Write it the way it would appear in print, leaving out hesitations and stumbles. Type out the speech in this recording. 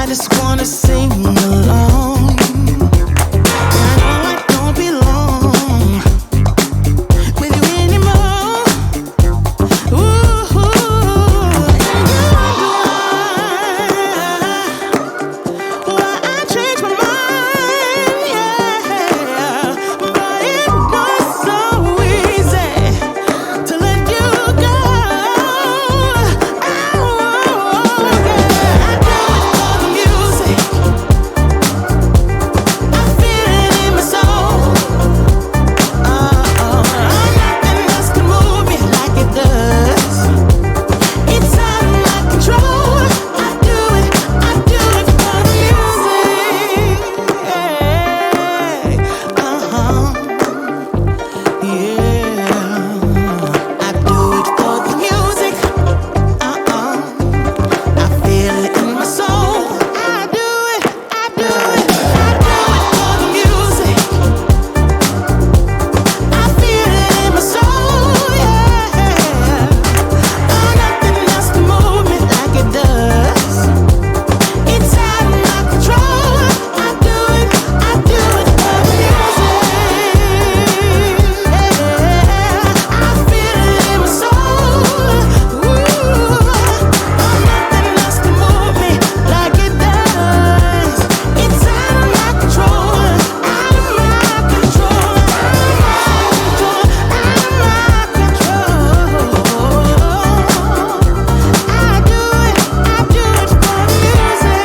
just wanna sing along. I know I don't belong with you anymore. Ooh, and you wonder why I changed my mind, yeah. But it was so easy to let you go. Oh, yeah. I do it for the music. I feel it in my soul. Oh, nothing else can move me like it does. It's out of my control. I do it for the music. Yeah, I do it for the music. I feel it in my soul. I do it for the music. I feel it in my soul, yeah. Nothing else can move me like it does. It's out of my control. I do it for the music. I feel it in my soul. Nothing else can move me like it does. It's out of my control. Out of my control. Out of my control. I do it for the music.